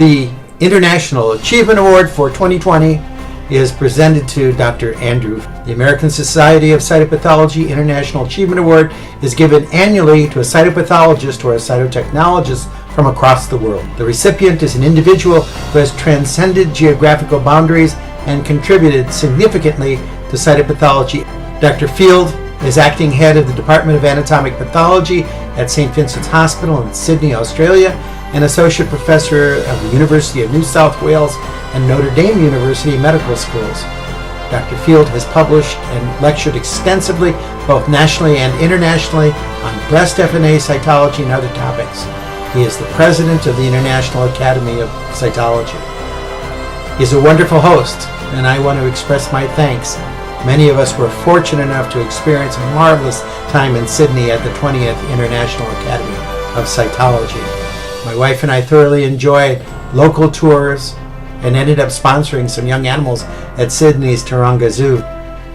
The International Achievement Award for 2020 is presented to Dr. Andrew. The American Society of Cytopathology International Achievement Award is given annually to a cytopathologist or a cytotechnologist from across the world. The recipient is an individual who has transcended geographical boundaries and contributed significantly to cytopathology. Dr. Field is acting head of the Department of Anatomic Pathology at St. Vincent's Hospital in Sydney, Australia, and associate professor of the University of New South Wales and Notre Dame University Medical Schools. Dr. Field has published and lectured extensively, both nationally and internationally, on breast FNA cytology and other topics. He is the president of the International Academy of Cytology. He's a wonderful host, and I want to express my thanks. Many of us were fortunate enough to experience a marvelous time in Sydney at the 20th International Academy of Cytology. My wife and I thoroughly enjoyed local tours and ended up sponsoring some young animals at Sydney's Taronga Zoo.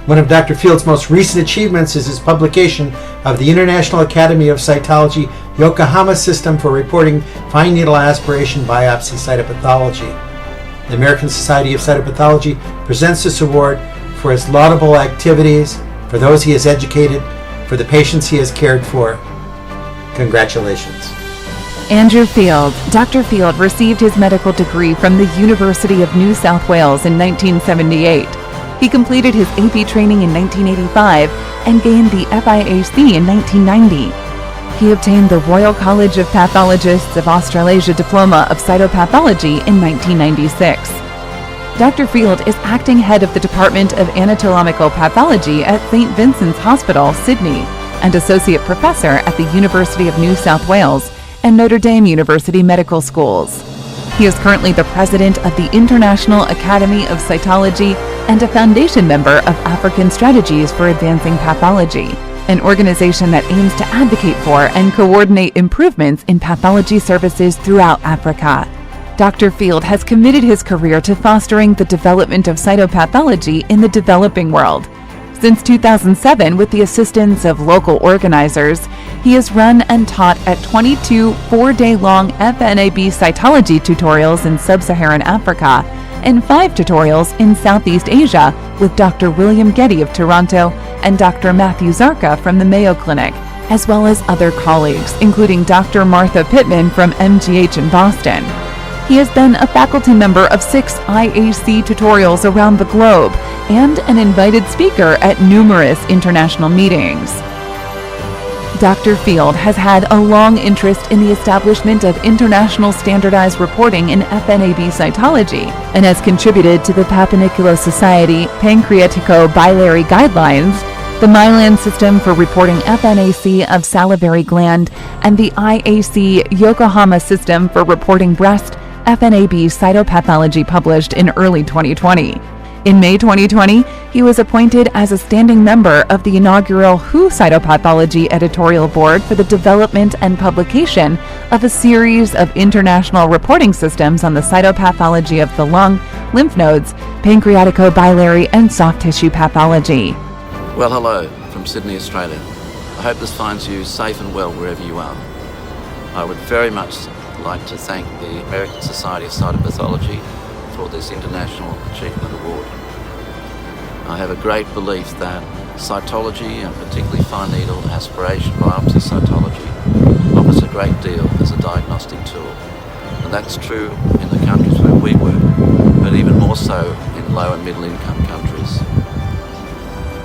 One of Dr. Field's most recent achievements is his publication of the International Academy of Cytology Yokohama System for Reporting Fine Needle Aspiration Biopsy Cytopathology. The American Society of Cytopathology presents this award for his laudable activities, for those he has educated, for the patients he has cared for. Congratulations. Andrew Field. Dr. Field received his medical degree from the University of New South Wales in 1978. He completed his AP training in 1985 and gained the FIAC in 1990. He obtained the Royal College of Pathologists of Australasia Diploma of Cytopathology in 1996. Dr. Field is acting head of the Department of Anatomical Pathology at St. Vincent's Hospital, Sydney, and associate professor at the University of New South Wales and Notre Dame University Medical Schools. He is currently the president of the International Academy of Cytology and a foundation member of African Strategies for Advancing Pathology, an organization that aims to advocate for and coordinate improvements in pathology services throughout Africa. Dr. Field has committed his career to fostering the development of cytopathology in the developing world. Since 2007, with the assistance of local organizers, he has run and taught at 22 four-day-long FNAB cytology tutorials in sub-Saharan Africa and 5 tutorials in Southeast Asia with Dr. William Getty of Toronto and Dr. Matthew Zarka from the Mayo Clinic, as well as other colleagues, including Dr. Martha Pittman from MGH in Boston. He has been a faculty member of 6 IAC tutorials around the globe and an invited speaker at numerous international meetings. Dr. Field has had a long interest in the establishment of international standardized reporting in FNAB cytology and has contributed to the Papanicular Society Pancreatico-Biliary Guidelines, the Milan System for Reporting FNAC of Salivary Gland, and the IAC Yokohama System for Reporting Breast FNAB Cytopathology published in early 2020. In May 2020, he was appointed as a standing member of the inaugural WHO Cytopathology Editorial Board for the development and publication of a series of international reporting systems on the cytopathology of the lung, lymph nodes, pancreatico-biliary, and soft tissue pathology. Well, hello from Sydney, Australia. I hope this finds you safe and well wherever you are. I would very much like to thank the American Society of Cytopathology for this International Achievement Award. I have a great belief that cytology, and particularly fine needle aspiration biopsy cytology, offers a great deal as a diagnostic tool. And that's true in the countries where we work, but even more so in low and middle income countries.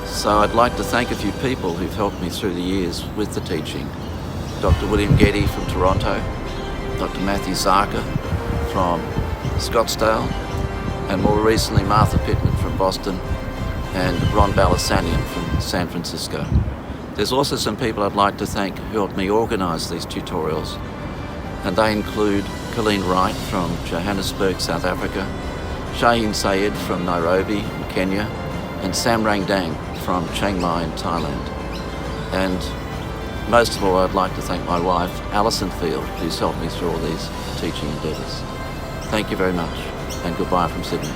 So I'd like to thank a few people who've helped me through the years with the teaching. Dr. William Getty from Toronto, Dr. Matthew Zarka from Scottsdale, and more recently Martha Pittman from Boston and Ron Balasanian from San Francisco. There's also some people I'd like to thank who helped me organise these tutorials, and they include Colleen Wright from Johannesburg, South Africa, Shaheen Sayed from Nairobi in Kenya, and Sam Rangdang from Chiang Mai in Thailand. And most of all, I'd like to thank my wife, Alison Field, who's helped me through all these teaching endeavours. Thank you very much, and goodbye from Sydney.